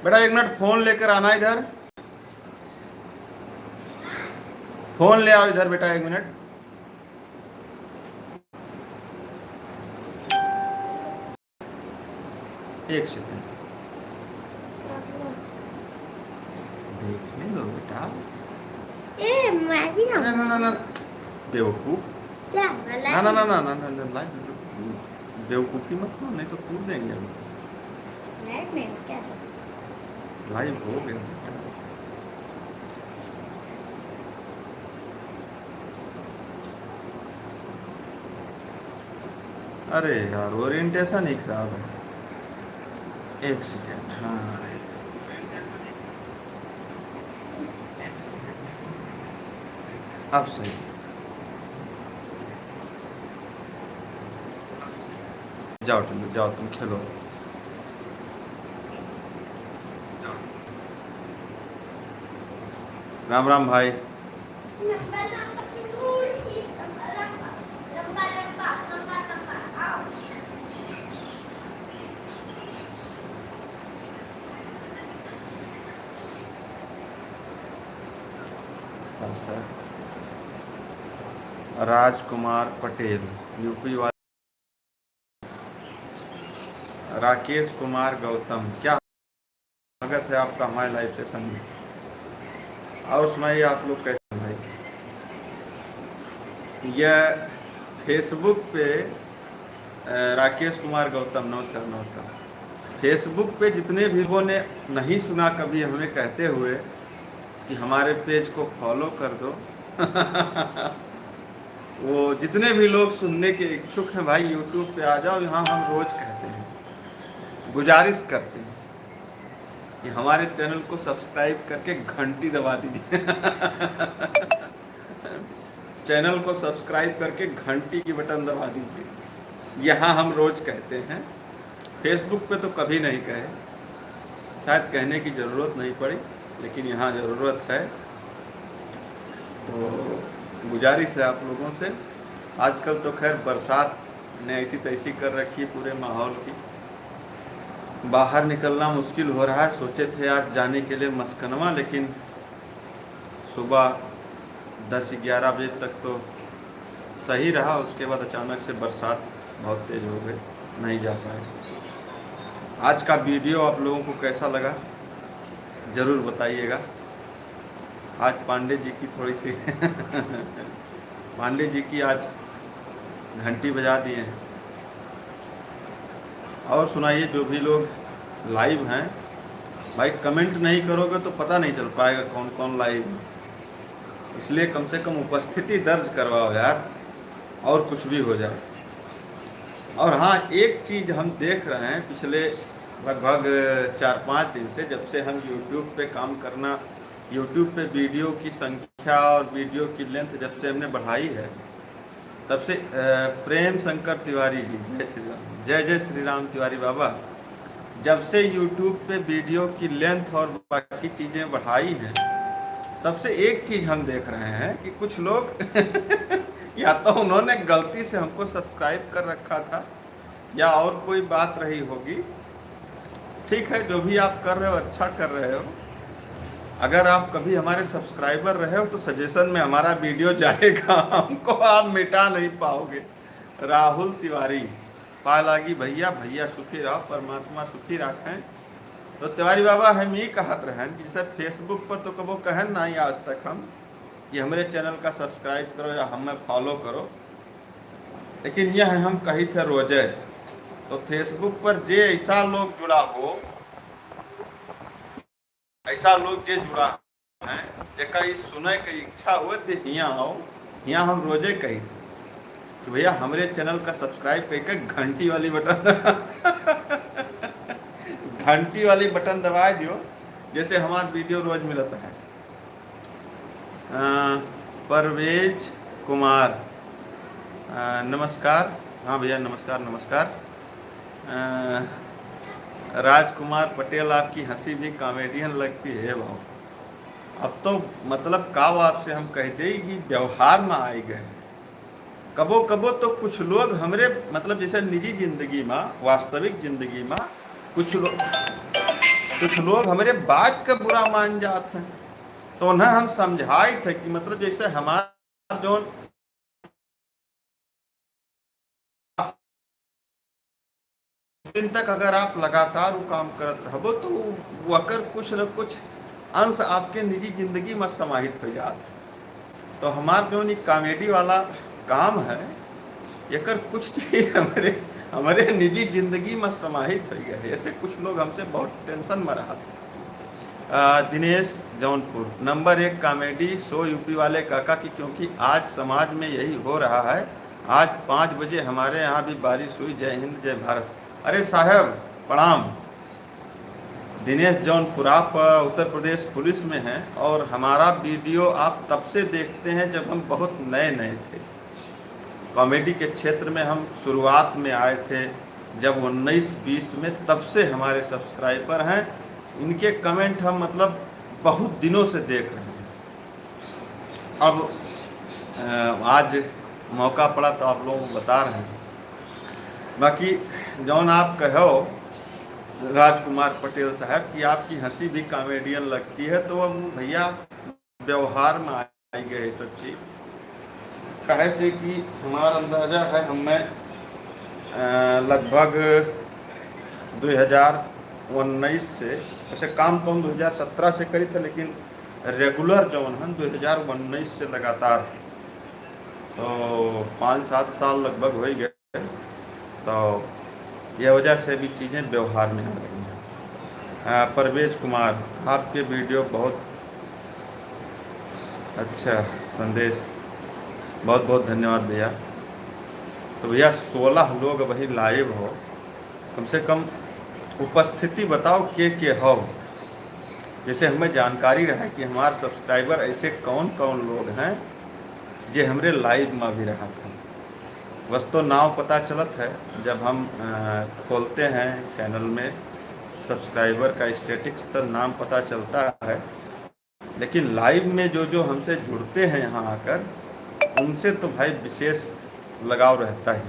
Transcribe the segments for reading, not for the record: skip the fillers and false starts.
बेटा 1 minute phone लेकर आना इधर, फोन ले आओ इधर बेटा 1 मिनट। एक सेकंड देखने दो बेटा। मैं भी ना ना ना ना बेवकूफ, क्या ना ना ना ना ना ना ना बेवकूफ़ी मत करो, नहीं तो कूद देंगे हम। क्या लाइव हो गया। अरे यार ओरिएंटेशन ही खराब है। एक सेकेंड, हाँ अब सही। जाओ तुम, जाओ तुम खेलो। राम राम भाई। राजकुमार पटेल यूपी वाले। राकेश कुमार गौतम, क्या स्वागत है आपका हमारे लाइव सेशन में। और सुनाइए आप लोग कैसे हैं भाई। यह फेसबुक पे राकेश कुमार गौतम, नमस्कार नमस्कार। फेसबुक पे जितने भी लोगों ने नहीं सुना कभी हमें कहते हुए कि हमारे पेज को फॉलो कर दो वो जितने भी लोग सुनने के इच्छुक हैं भाई यूट्यूब पे आ जाओ, यहाँ हम रोज कहते हैं, गुजारिश करते हैं कि हमारे चैनल को सब्सक्राइब करके घंटी दबा दीजिए चैनल को सब्सक्राइब करके घंटी की बटन दबा दीजिए। यहाँ हम रोज कहते हैं, फेसबुक पे तो कभी नहीं कहे, शायद कहने की ज़रूरत नहीं पड़ी, लेकिन यहाँ ज़रूरत है। तो गुजारिश है आप लोगों से। आजकल तो खैर बरसात ने ऐसी तैसी कर रखी है पूरे माहौल की, बाहर निकलना मुश्किल हो रहा है। सोचे थे आज जाने के लिए मस्कनवा, लेकिन सुबह 10-11 बजे तक तो सही रहा, उसके बाद अचानक से बरसात बहुत तेज़ हो गई, नहीं जा पाए। आज का वीडियो आप लोगों को कैसा लगा ज़रूर बताइएगा। आज पांडे जी की थोड़ी सी पांडे जी की आज घंटी बजा दिए हैं। और सुनाइए जो भी लोग लाइव हैं भाई, कमेंट नहीं करोगे तो पता नहीं चल पाएगा कौन कौन लाइव है, इसलिए कम से कम उपस्थिति दर्ज करवाओ यार, और कुछ भी हो जाए। और हाँ, एक चीज़ हम देख रहे हैं पिछले लगभग 4-5 दिन से, जब से हम YouTube पे काम करना, YouTube पे वीडियो की संख्या और वीडियो की लेंथ जब से हमने बढ़ाई है, तब से प्रेम शंकर तिवारी जी, जय श्री राम, जय जय श्री राम तिवारी बाबा, जब से YouTube पे वीडियो की लेंथ और बाकी चीज़ें बढ़ाई हैं, तब से एक चीज़ हम देख रहे हैं कि कुछ लोग या तो उन्होंने गलती से हमको सब्सक्राइब कर रखा था, या और कोई बात रही होगी। ठीक है, जो भी आप कर रहे हो अच्छा कर रहे हो। अगर आप कभी हमारे सब्सक्राइबर रहे हो तो सजेशन में हमारा वीडियो जाएगा, हमको आप मिटा नहीं पाओगे। राहुल तिवारी, पालागी भैया, भैया सुखी रहो, परमात्मा सुखी रखें। तो तिवारी बाबा हम ये कहत रहें कि जैसे फेसबुक पर तो कबो कहन नहीं आज तक हम कि हमारे चैनल का सब्सक्राइब करो या हमें फॉलो करो, लेकिन यह हम कही थे रोजे। तो फेसबुक पर जे ऐसा लोग जुड़ा हो, ऐसा लोग जे जुड़ा है, जेका ये सुने की इच्छा हो तो यहाँ आओ। यहाँ हम रोजे कही थे कि भैया हमारे चैनल का सब्सक्राइब करके घंटी वाली बटन घंटी वाली बटन दबा दियो, जैसे हमारा वीडियो रोज मिलता है। परवेज कुमार, नमस्कार। हाँ भैया नमस्कार नमस्कार। राजकुमार पटेल, आपकी हंसी भी कॉमेडियन लगती है भाव। अब तो मतलब का आपसे हम कह दे कि व्यवहार में आए गए। कबो कबो तो कुछ लोग हमरे मतलब जैसे निजी जिंदगी में, वास्तविक जिंदगी में कुछ लोग कुछ लोग हमारे बात का बुरा मान जाते हैं। तो उन्हें हम समझाए थे कि मतलब जैसे हमारा जो दिन तक अगर आप लगातार वो काम करते रहो तो वो अगर कुछ न कुछ अंश आपके निजी जिंदगी में समाहित हो जाते। तो हमारा जो नहीं कॉमेडी वाला काम है एकर कुछ चीज हमारे हमारे निजी जिंदगी में समाहित हो गया। ऐसे कुछ लोग हमसे बहुत टेंशन में रहा था। Dinesh Jaunpur number 1 comedy show UP वाले काका की, क्योंकि आज समाज में यही हो रहा है। आज 5 बजे हमारे यहाँ भी बारिश हुई। जय हिंद जय भारत। अरे साहब प्रणाम। दिनेश जौनपुर आप उत्तर प्रदेश पुलिस में हैं और हमारा वीडियो आप तब से देखते हैं जब हम बहुत नए नए थे। कॉमेडी के क्षेत्र में हम शुरुआत में आए थे जब 19-20 में, तब से हमारे सब्सक्राइबर हैं। इनके कमेंट हम मतलब बहुत दिनों से देख रहे हैं। अब आज मौका पड़ा तो आप लोगों को बता रहे हैं। बाकी जौन आप कहो राजकुमार पटेल साहब कि आपकी हंसी भी कॉमेडियन लगती है, तो अब भैया व्यवहार में आई गए सब चीज। कहे से कि हमारा अंदाजा है हमें लगभग 2019 से, वैसे काम तो हम 2017 से करी थे, लेकिन रेगुलर जौन है 2019 से लगातार, तो 5-7 साल लगभग हो ही गए। तो यह वजह से भी चीज़ें व्यवहार में आ रही हैं। परवेज कुमार आपके वीडियो बहुत अच्छा संदेश, बहुत बहुत धन्यवाद भैया। तो भैया 16 लोग वही लाइव हो, कम से कम उपस्थिति बताओ के हो, जैसे हमें जानकारी रहा कि हमारे सब्सक्राइबर ऐसे कौन कौन लोग हैं जो हमारे लाइव में भी रहा था। बस तो नाव पता चलत है जब हम खोलते हैं चैनल में सब्सक्राइबर का स्टेटिक्स, तो नाम पता चलता है, लेकिन लाइव में जो हमसे जुड़ते हैं यहाँ आकर, उनसे तो भाई विशेष लगाव रहता ही।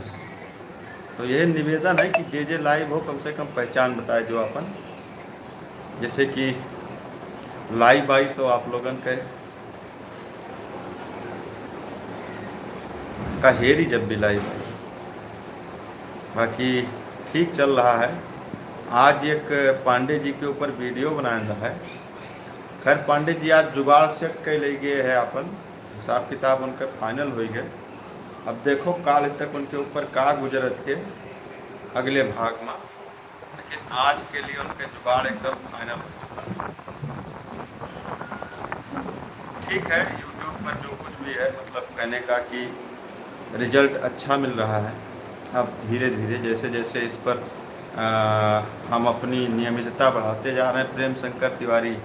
तो यह निवेदन है कि जे लाइव हो कम से कम पहचान बताए जो अपन, जैसे कि लाइव आई तो आप लोगन का हेरी जब भी लाइव आई। बाकी ठीक चल रहा है। आज एक पांडे जी के ऊपर वीडियो बनाया है। खैर पांडे जी आज जुगाड़ सेट कर ले गए है, अपन हिसाब किताब उनका फाइनल हो गए। अब देखो काल तक उनके ऊपर का गुजरत के अगले भाग में, लेकिन आज के लिए उनके जुगाड़ एकदम फाइनल हो चुका है। ठीक है, यूट्यूब पर जो कुछ भी है मतलब कहने का कि रिजल्ट अच्छा मिल रहा है। अब धीरे धीरे जैसे जैसे इस पर हम अपनी नियमितता बढ़ाते जा रहे हैं। प्रेम शंकर तिवारी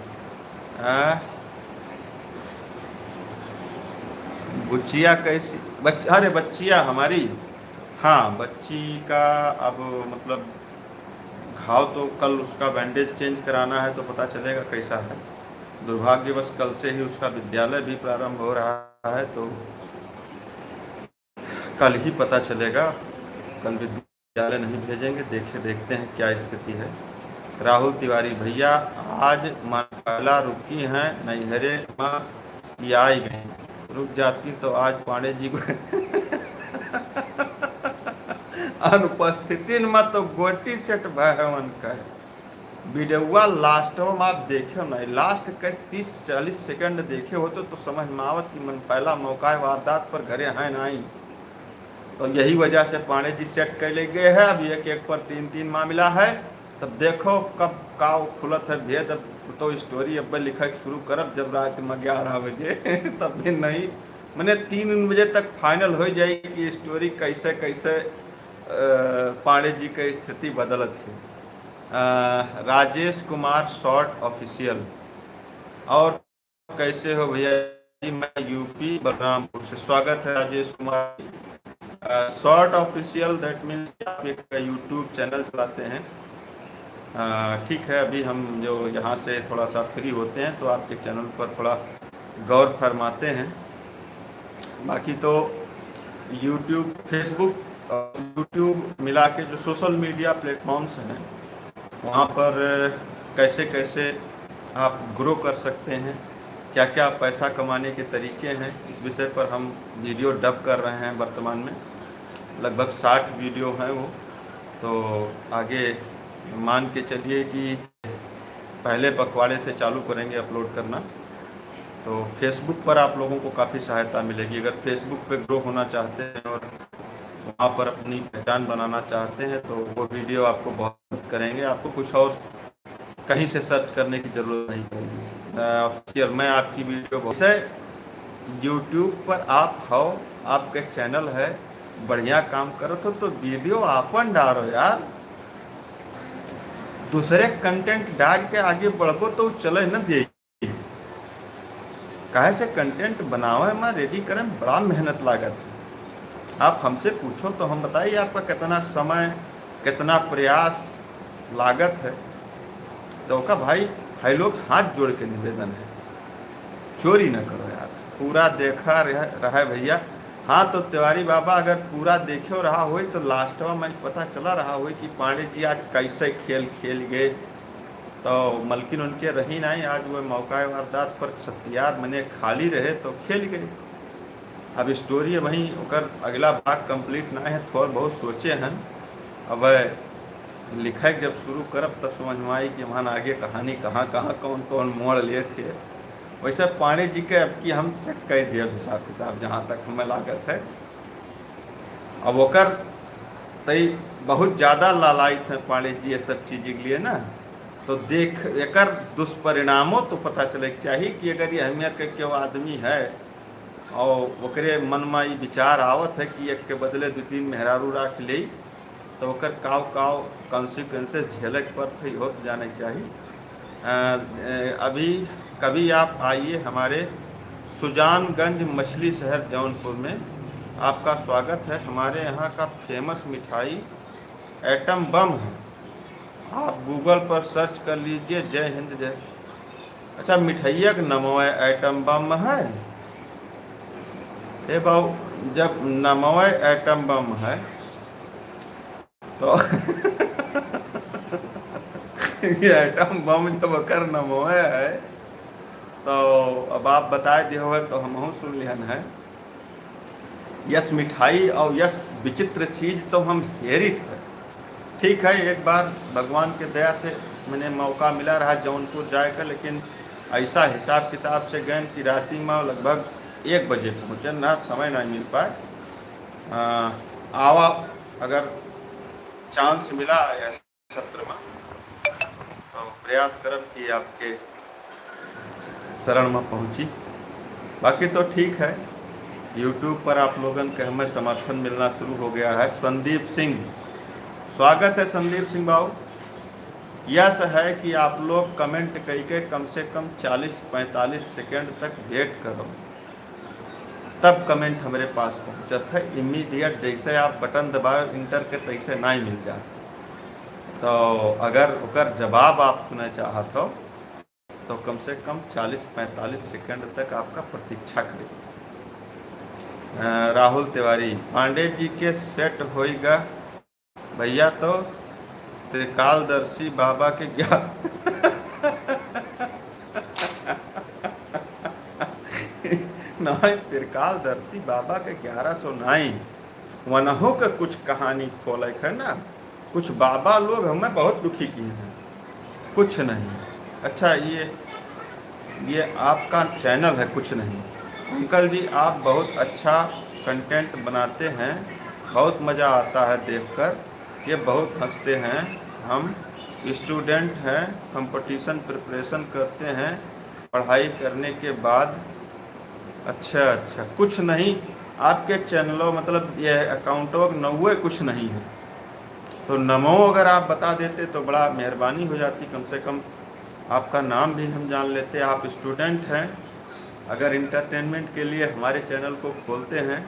बुचिया कैसी अरे बच्चिया हमारी, हाँ बच्ची का अब मतलब घाव तो कल उसका बैंडेज चेंज कराना है तो पता चलेगा कैसा है। दुर्भाग्यवश कल से ही उसका विद्यालय भी प्रारंभ हो रहा है, तो कल ही पता चलेगा। कल विद्यालय नहीं भेजेंगे, देखते हैं क्या स्थिति है। राहुल तिवारी भैया आज पहला रुकी हैं नैहरे माँ आई गई, रुक जाती तो आज पांडे जी को अनुपस्थिति में तो गोटी सेट भवन का वीडियोवा लास्ट में आप देखो ना, लास्ट के 30-40 सेकंड देखे हो तो समझ में आवत कि मन पहला मौका है वारदात पर घरे हैं नहीं। तो यही वजह से पांडे जी सेट कर ले गए हैं। अब एक पर 3 मामला है, तब देखो कब का खुलत है भेद। अब तो स्टोरी अब लिखा शुरू करब जब रात में 11 बजे तब भी नहीं, मैंने 3 बजे तक फाइनल हो जाएगी कि स्टोरी कैसे कैसे पांडे जी की स्थिति बदलत है। राजेश कुमार शॉर्ट ऑफिशियल, और कैसे हो भैया जी? मैं यूपी बलरामपुर से। स्वागत है Rajesh Kumar. Short official that means आप एक यूट्यूब चैनल चलाते हैं। ठीक है, अभी हम जो यहाँ से थोड़ा सा फ्री होते हैं तो आपके चैनल पर थोड़ा गौर फरमाते हैं। बाकी तो यूट्यूब, फेसबुक और यूट्यूब मिला के जो सोशल मीडिया प्लेटफॉर्म्स हैं वहाँ पर कैसे कैसे आप ग्रो कर सकते हैं, क्या क्या पैसा कमाने के तरीके हैं, इस विषय पर हम वीडियो डब कर रहे हैं। वर्तमान में लगभग 60 वीडियो हैं वो। तो आगे मान के चलिए कि पहले पखवाड़े से चालू करेंगे अपलोड करना। तो फेसबुक पर आप लोगों को काफ़ी सहायता मिलेगी। अगर फेसबुक पे ग्रो होना चाहते हैं और वहाँ पर अपनी पहचान बनाना चाहते हैं तो वो वीडियो आपको बहुत मदद करेंगे। आपको कुछ और कहीं से सर्च करने की ज़रूरत नहीं पड़ेगी। और मैं आपकी वीडियो जैसे यूट्यूब पर आप हो, आपका चैनल है, बढ़िया काम करो तो वीडियो आपन डालो यार। दूसरे कंटेंट डाल के आगे बढ़ो तो चले न दे। काहे से कंटेंट बनावे में रेडी करें बड़ा मेहनत लागत है। आप हमसे पूछो तो हम बताइए आपका कितना समय, कितना प्रयास लागत है। तो का भाई लोग हाथ जोड़ के निवेदन है, चोरी न करो यार, पूरा देखा रहा भैया। हाँ तो तिवारी बाबा अगर पूरा देखे रहा हो तो लास्टवा में पता चला रहा हो कि पांडे जी आज कैसे खेल खेल गए। तो मलकिन उनके रही नहीं, आज वो मौका वारदात पर सत्यार मने खाली रहे तो खेल गए। अब स्टोरी वहीं ओकर अगला भाग कंप्लीट ना है, थोड़ा बहुत सोचे हैं। अब लिखे जब शुरू करब तब समझ में आई कि वहाँ आगे कहानी कहाँ कहाँ कौन कौन मोड़ लिए थे। वैसे पांडे जी के अब की हम से कह दिया हिसाब किताब जहाँ तक हमें लागत है। अब ओकर तई बहुत ज़्यादा लालायित है पांडे जी ये सब चीज़ के लिए ना। तो देख एकर दुष्परिणामों तो पता चले चाहिए कि अगर ये हमें के क्यों आदमी है और ओकरे मन में ये विचार आवत है कि एक के बदले 2-3 मेहरारू राख ले तो ओकर काव काव कॉन्सिक्वेंसेस झेलक पर थे हो जाने चाहिए। अभी कभी आप आइए हमारे सुजानगंज मछली शहर जौनपुर में, आपका स्वागत है। हमारे यहाँ का फेमस मिठाई एटम बम है। आप गूगल पर सर्च कर लीजिए, जय हिंद जय। अच्छा मिठाइया का नमोए एटम बम है। ए बाबू जब नमोए एटम बम है तो ये एटम बम जब कर नमोए है तो अब आप बता दिए हो तो हम सुन लिहन है। यस मिठाई और यस विचित्र चीज़ तो हम हेरित है। ठीक है, एक बार भगवान के दया से मैंने मौका मिला रहा जौनपुर जाए का, लेकिन ऐसा हिसाब किताब से गए कि राती में लगभग 1 बजे पहुँचे ना, समय नहीं मिल पाए। आवा अगर चांस मिला या सत्र में तो प्रयास करब कि आपके शरण में पहुँची। बाकी तो ठीक है, यूट्यूब पर आप लोगों के हमें समर्थन मिलना शुरू हो गया है। संदीप सिंह, स्वागत है संदीप सिंह बाबू। यह है कि आप लोग कमेंट करके कम से कम 40-45 सेकंड तक वेट करो, तब कमेंट हमारे पास पहुँचत है। इमीडिएट जैसे आप बटन दबाओ इंटर के तैसे नहीं मिल जाए। तो अगर ओकर जवाब आप सुने चाहत हो तो कम से कम 40-45 सेकंड तक आपका प्रतीक्षा करें। राहुल तिवारी, पांडे जी के सेट होएगा भैया तो त्रिकालदर्शी बाबा के क्या नहीं, त्रिकालदर्शी बाबा के 1109 वनहों के कुछ कहानी खोल है ना। कुछ बाबा लोग हमें बहुत दुखी किए हैं, कुछ नहीं। अच्छा ये आपका चैनल है कुछ नहीं। अंकल जी आप बहुत अच्छा कंटेंट बनाते हैं, बहुत मज़ा आता है देखकर, ये बहुत हंसते हैं। हम स्टूडेंट हैं, कंपटीशन प्रिपरेशन करते हैं पढ़ाई करने के बाद। अच्छा कुछ नहीं आपके चैनलों मतलब ये अकाउंटों नौवे कुछ नहीं है तो नमो अगर आप बता देते तो बड़ा मेहरबानी हो जाती। कम से कम आपका नाम भी हम जान लेते। आप स्टूडेंट हैं, अगर इंटरटेनमेंट के लिए हमारे चैनल को खोलते हैं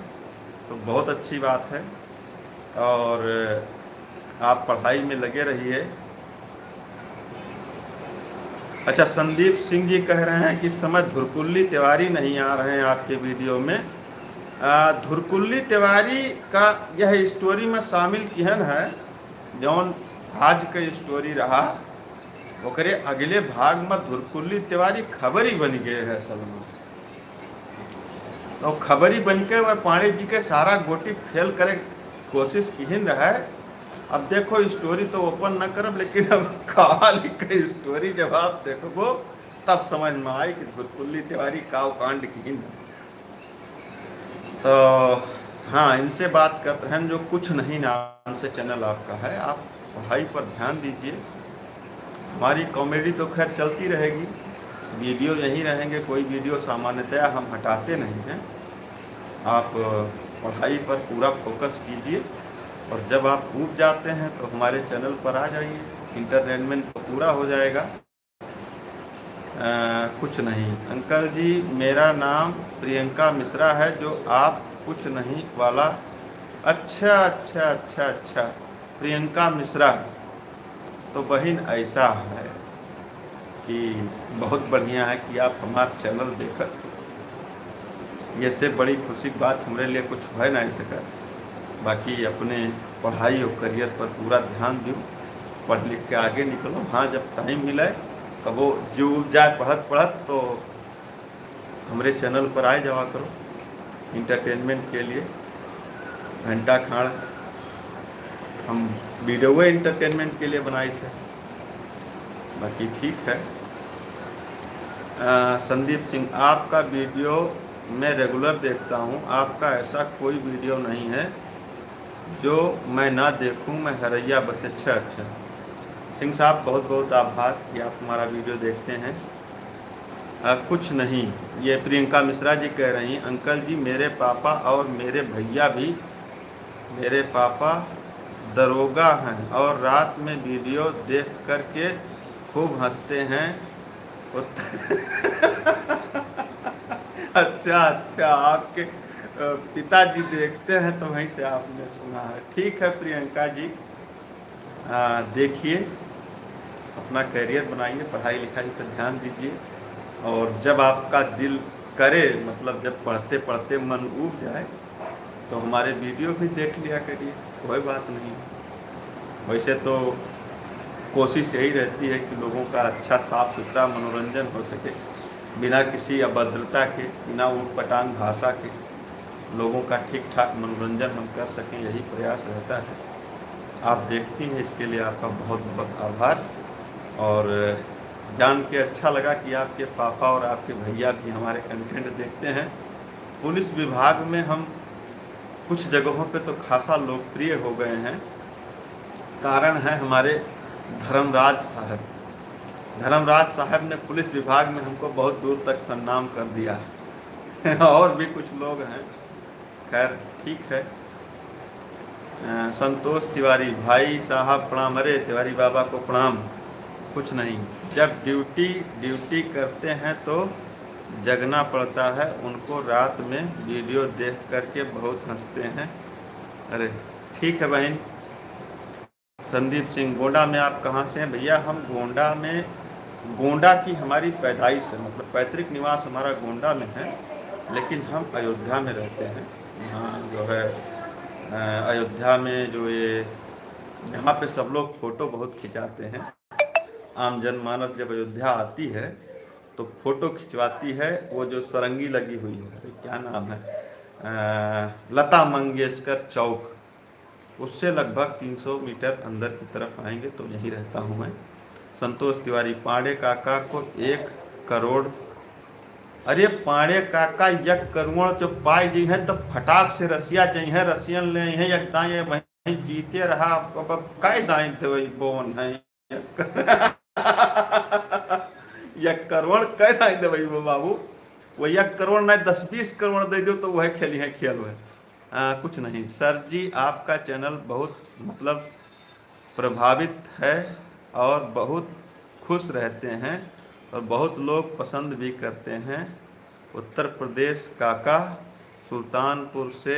तो बहुत अच्छी बात है और आप पढ़ाई में लगे रहिए। अच्छा संदीप सिंह जी कह रहे हैं कि समय धुरकुल्ली तिवारी नहीं आ रहे हैं आपके वीडियो में। धुरकुल्ली तिवारी का यह स्टोरी में शामिल किहन है जौन आज का स्टोरी रहा ओकरे अगले भाग में धुरकुल्ली तिवारी खबरी बन गए है सब लोग। तो खबरी बन के वह पांडे जी के सारा गोटी फेल करे कोशिश की ही रहा है। अब देखो स्टोरी तो ओपन न करब, लेकिन अब कहानी की स्टोरी जब आप देखो तब समझ में आई कि धुरकुल्ली तिवारी काव कांड की ही। तो हाँ, इनसे बात करते हैं। जो कुछ नहीं नाम से चैनल आपका है, आप पढ़ाई पर ध्यान दीजिए। हमारी कॉमेडी तो खैर चलती रहेगी, वीडियो यहीं रहेंगे, कोई वीडियो सामान्यतया हम हटाते नहीं हैं। आप पढ़ाई पर पूरा फोकस कीजिए, और जब आप ऊब जाते हैं तो हमारे चैनल पर आ जाइए, इंटरटेनमेंट तो पूरा हो जाएगा। कुछ नहीं अंकल जी, मेरा नाम प्रियंका मिश्रा है, जो आप कुछ नहीं वाला। अच्छा अच्छा अच्छा अच्छा, प्रियंका मिश्रा। तो बहन ऐसा है कि बहुत बढ़िया है कि आप हमारा चैनल देखत, ये से बड़ी खुशी की बात हमारे लिए कुछ है नहीं सका। बाकी अपने पढ़ाई और करियर पर पूरा ध्यान दो, पढ़ लिख के आगे निकलो। हाँ, जब टाइम मिले कबो जो जाए पढ़त पढ़त तो हमारे चैनल पर आए जावा करो इंटरटेनमेंट के लिए। घंटा खाड़ हम वीडियो इंटरटेनमेंट के लिए बनाए थे। बाकी ठीक है। संदीप सिंह, आपका वीडियो मैं रेगुलर देखता हूँ, आपका ऐसा कोई वीडियो नहीं है जो मैं ना देखूँ। मैं हरैया बस। अच्छा अच्छा सिंह साहब, बहुत बहुत आभार कि आप हमारा वीडियो देखते हैं। कुछ नहीं, ये प्रियंका मिश्रा जी कह रही हैं, अंकल जी मेरे पापा और मेरे भैया भी, मेरे पापा दरोगा हैं और रात में वीडियो देख करके खूब हंसते हैं। अच्छा अच्छा, आपके पिताजी देखते हैं तो वहीं से आपने सुना है। ठीक है प्रियंका जी, देखिए अपना करियर बनाइए, पढ़ाई लिखाई पर ध्यान दीजिए, और जब आपका दिल करे, मतलब जब पढ़ते पढ़ते मन ऊब जाए तो हमारे वीडियो भी देख लिया करिए, कोई बात नहीं। वैसे तो कोशिश यही रहती है कि लोगों का अच्छा साफ सुथरा मनोरंजन हो सके, बिना किसी अभद्रता के, बिना ऊटपटांग भाषा के लोगों का ठीक ठाक मनोरंजन हम कर सकें, यही प्रयास रहता है। आप देखती हैं, इसके लिए आपका बहुत बहुत आभार। और जान के अच्छा लगा कि आपके पापा और आपके भैया भी हमारे कंटेंट देखते हैं। पुलिस विभाग में हम कुछ जगहों पे तो खासा लोकप्रिय हो गए हैं। कारण है हमारे धर्मराज साहब। धर्मराज साहब ने पुलिस विभाग में हमको बहुत दूर तक सन्नाम कर दिया है। और भी कुछ लोग हैं, खैर ठीक है। संतोष तिवारी, भाई साहब प्रणाम। अरे तिवारी बाबा को प्रणाम। कुछ नहीं, जब ड्यूटी करते हैं तो जगना पड़ता है, उनको रात में वीडियो देख करके बहुत हंसते हैं। अरे ठीक है बहन। संदीप सिंह, गोंडा में आप कहाँ से हैं? भैया हम गोंडा में, गोंडा की हमारी पैदाइश है, मतलब पैतृक निवास हमारा गोंडा में है, लेकिन हम अयोध्या में रहते हैं। यहाँ जो है अयोध्या में जो ये यहाँ पे सब लोग फ़ोटो बहुत खिंचाते हैं। आम जनमानस जब अयोध्या आती है तो फ़ोटो खिंचवाती है। वो जो सरंगी लगी हुई है, क्या नाम है, लता मंगेशकर चौक, उससे लगभग 300 मीटर अंदर की तरफ आएंगे तो यहीं रहता हूँ मैं। संतोष तिवारी, पांडे काका को 1 करोड़। अरे पांडे काका 1 करोड़ जो पाए जी हैं तो फटाक से रसिया चाहिए, रसियन ले हैं, एक दाएँ वहीं जीते रहा। आपको काय दाएँ थे वही बोन है। 1 करोड़ कह दाएँ थे वही वो बाबू, वही 1 करोड़ नहीं 10-20 करोड़ दे दो तो वह खेली है खेल हुए। कुछ नहीं सर जी, आपका चैनल बहुत मतलब प्रभावित है और बहुत खुश रहते हैं और बहुत लोग पसंद भी करते हैं। उत्तर प्रदेश काका, सुल्तानपुर से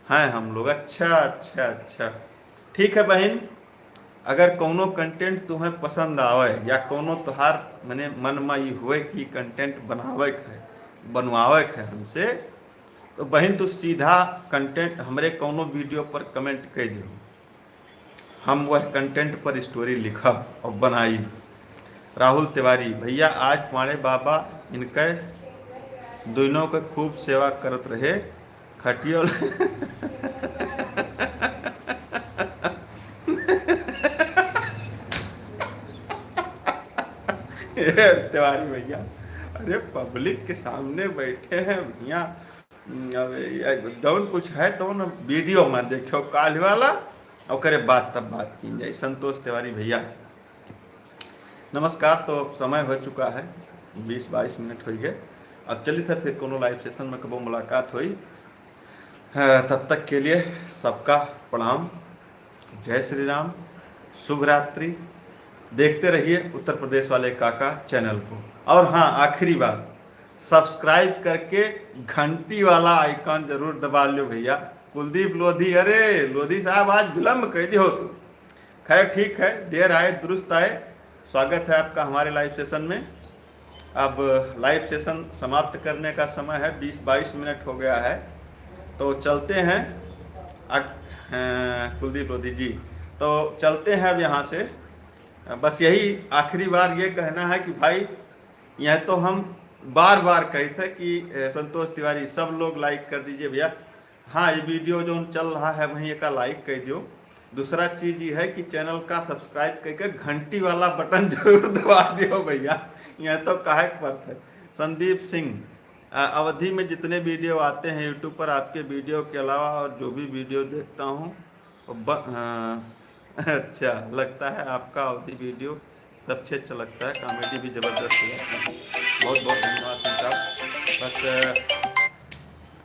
हैं हम लोग। अच्छा अच्छा अच्छा, ठीक है बहन। अगर कोनो कंटेंट तुम्हें पसंद आवे या कोनो तुहार मने मन में ये हुए कि कंटेंट बनवावे है हमसे, तो बहन तू सीधा कंटेंट हमरे कोनो वीडियो पर कमेंट कर दो, हम वह कंटेंट पर स्टोरी लिखब और बनाई। राहुल तिवारी, भैया आज तुम्हारे बाबा इनके दोनों के खूब सेवा करत रहे खटियोल। तिवारी भैया, अरे पब्लिक के सामने बैठे हैं भैया, जौन कुछ है तो न वीडियो में देखो काल वाला और करे बात तब बात की जाए। संतोष तिवारी भैया नमस्कार। तो समय हो चुका है 20-22 मिनट हो गए। अब चलिए था फिर कोनो लाइव सेशन में कबो मुलाकात हुई। तब तक के लिए सबका प्रणाम, जय श्री राम, शुभ रात्रि। देखते रहिए उत्तर प्रदेश वाले काका चैनल को। और हाँ, आखिरी बात, सब्सक्राइब करके घंटी वाला आइकॉन जरूर दबा लो भैया। कुलदीप लोधी, अरे लोधी साहब आज विलम्ब कर दियो तो खैर ठीक है, देर आए दुरुस्त आए। स्वागत है आपका हमारे लाइव सेशन में। अब लाइव सेशन समाप्त करने का समय है, 20-22 मिनट हो गया है, तो चलते हैं। कुलदीप लोधी जी, तो चलते हैं अब यहाँ से। बस यही आखिरी बार ये कहना है कि भाई यह तो हम बार बार कहे थे कि संतोष तिवारी सब लोग लाइक कर दीजिए भैया। हाँ, ये वीडियो जो चल रहा है वहीं का लाइक कर दियो। दूसरा चीज़ ये है कि चैनल का सब्सक्राइब करके घंटी वाला बटन जरूर दबा दियो भैया, यह तो काहे पर है। संदीप सिंह, अवधि में जितने वीडियो आते हैं यूट्यूब पर आपके वीडियो के अलावा और जो भी वीडियो देखता हूँ अच्छा लगता है आपका अवधि वीडियो सबसे अच्छा लगता है, कॉमेडी भी ज़बरदस्त है। बहुत बहुत धन्यवाद साहब। बस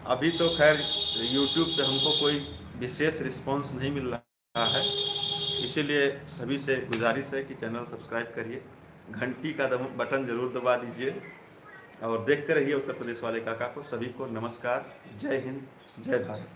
अभी तो खैर यूट्यूब पे हमको कोई विशेष रिस्पांस नहीं मिल रहा है, इसीलिए सभी से गुजारिश है कि चैनल सब्सक्राइब करिए, घंटी का बटन ज़रूर दबा दीजिए और देखते रहिए उत्तर प्रदेश वाले काका को। सभी को नमस्कार, जय हिंद, जय भारत।